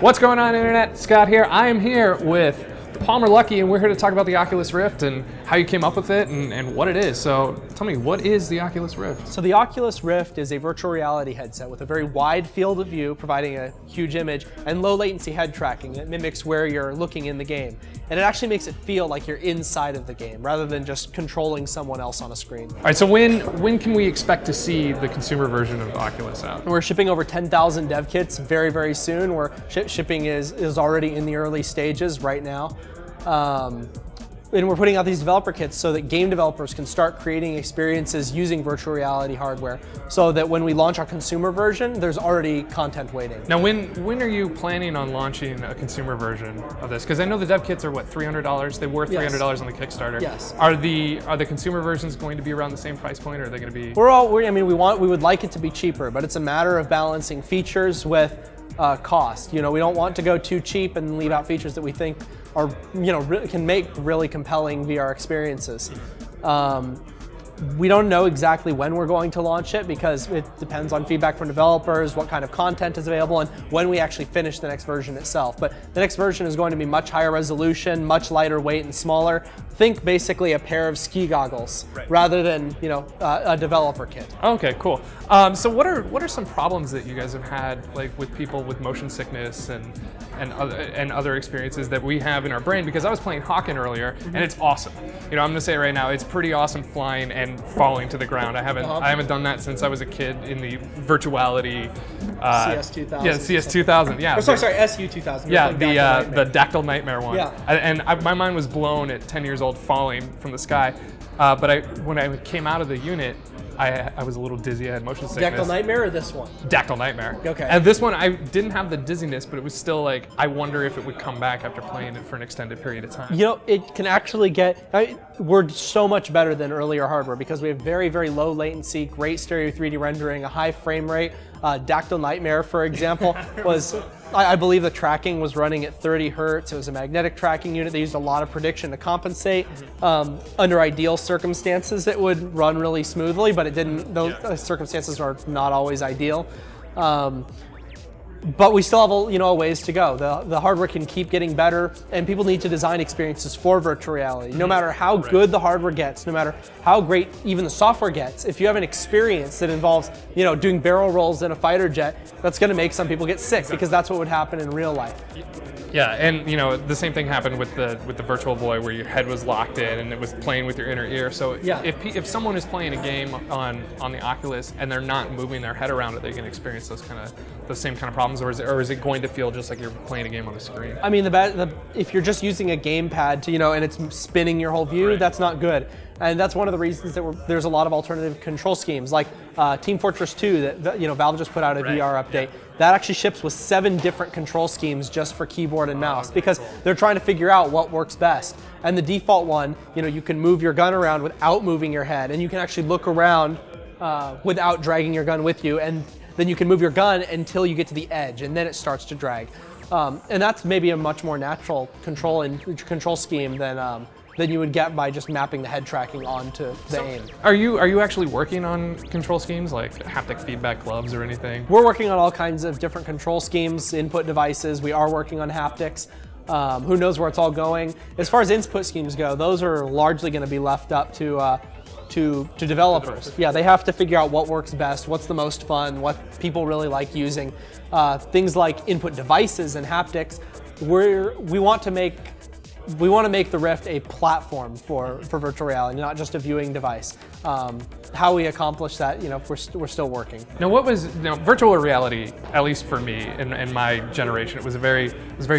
What's going on, Internet? Scott here. I am here with Palmer Luckey, and we're here to talk about the Oculus Rift and how you came up with it and what it is. So tell me, what is the Oculus Rift? So the Oculus Rift is a virtual reality headset with a very wide field of view, providing a huge image, and low latency head tracking. It mimics where you're looking in the game. And it actually makes it feel like you're inside of the game, rather than just controlling someone else on a screen. All right, so when can we expect to see the consumer version of Oculus out? We're shipping over 10,000 dev kits very, very soon. Shipping is already in the early stages right now. And we're putting out these developer kits so that game developers can start creating experiences using virtual reality hardware, so that when we launch our consumer version, there's already content waiting. Now, when are you planning on launching a consumer version of this? Because I know the dev kits are what, $300? They were $300 on the Kickstarter. Yes. Are the consumer versions going to be around the same price point, or are they going to be? We would like it to be cheaper, but it's a matter of balancing features with cost. We don't want to go too cheap and leave out features that we think are, can make really compelling VR experiences. We don't know exactly when we're going to launch it, because it depends on feedback from developers, what kind of content is available, and when we actually finish the next version itself. But the next version is going to be much higher resolution, much lighter weight and smaller. Think basically a pair of ski goggles, rather than a developer kit. Okay, cool. So what are some problems that you guys have had, like with people with motion sickness and other experiences that we have in our brain? Because I was playing Hawken earlier, and it's awesome. I'm gonna say it right now, it's pretty awesome flying and falling to the ground. I haven't done that since I was a kid in the virtuality. CS2000. Yeah, CS2000. Yeah. Oh, sorry, SU2000. Yeah, the Dactyl Nightmare one. Yeah. And my mind was blown at 10 years old, falling from the sky. But when I came out of the unit, I was a little dizzy. I had motion sickness. Dactyl Nightmare or this one? Dactyl Nightmare. Okay. And this one, I didn't have the dizziness, but it was still like, I wonder if it would come back after playing it for an extended period of time. It can actually we're so much better than earlier hardware, because we have very, very low latency, great stereo 3D rendering, a high frame rate. Dactyl Nightmare, for example, was, I believe the tracking was running at 30 hertz. It was a magnetic tracking unit. They used a lot of prediction to compensate. Under ideal circumstances, it would run really smoothly, but it didn't. Those circumstances are not always ideal. But we still have a ways to go. The hardware can keep getting better, and people need to design experiences for virtual reality. No matter how good the hardware gets, no matter how great even the software gets, if you have an experience that involves doing barrel rolls in a fighter jet, that's going to make some people get sick, because that's what would happen in real life. Yeah, and the same thing happened with the Virtual Boy, where your head was locked in and it was playing with your inner ear. So yeah. if someone is playing a game on the Oculus and they're not moving their head around it, they can experience those same kind of problems, or is it going to feel just like you're playing a game on the screen? I mean, if you're just using a gamepad to and it's spinning your whole view, that's not good. And that's one of the reasons that there's a lot of alternative control schemes, like Team Fortress 2 that Valve just put out a VR update. That actually ships with 7 different control schemes just for keyboard and mouse, because they're trying to figure out what works best. And the default one, you can move your gun around without moving your head, and you can actually look around without dragging your gun with you, and then you can move your gun until you get to the edge, and then it starts to drag. And that's maybe a much more natural control scheme than you would get by just mapping the head tracking onto the aim. Are you actually working on control schemes like haptic feedback gloves or anything? We're working on all kinds of different control schemes, input devices. We are working on haptics. Who knows where it's all going? As far as input schemes go, those are largely going to be left up to developers. Yeah, they have to figure out what works best, what's the most fun, what people really like using. Things like input devices and haptics, we want to make the Rift a platform for virtual reality, not just a viewing device. How we accomplish that, we're still working. Now, virtual reality, at least for me and my generation, it was very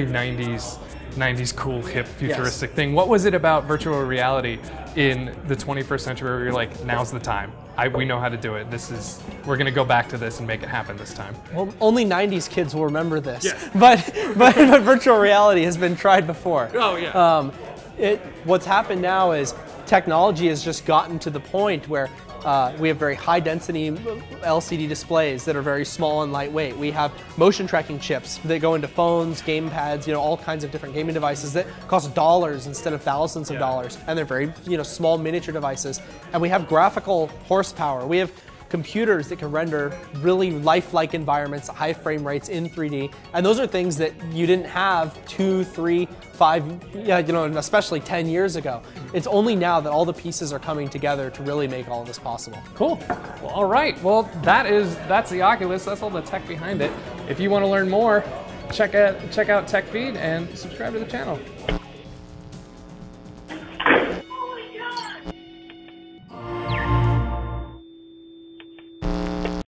90s cool, hip, futuristic thing. What was it about virtual reality in the 21st century where you're like, now's the time? We know how to do it. We're going to go back to this and make it happen this time. Well, only 90s kids will remember this. Yeah. But virtual reality has been tried before. Oh, yeah. What's happened now is technology has just gotten to the point where we have very high density LCD displays that are very small and lightweight. We have motion tracking chips that go into phones, game pads, all kinds of different gaming devices that cost dollars instead of thousands of dollars. And they're very, small miniature devices. And we have graphical horsepower. We have computers that can render really lifelike environments, high frame rates in 3D, and those are things that you didn't have 2, 3, 5, yeah, you know, and especially 10 years ago. It's only now that all the pieces are coming together to really make all of this possible. Cool. Well, all right. Well, that's the Oculus. That's all the tech behind it. If you want to learn more, check out TechFeed and subscribe to the channel.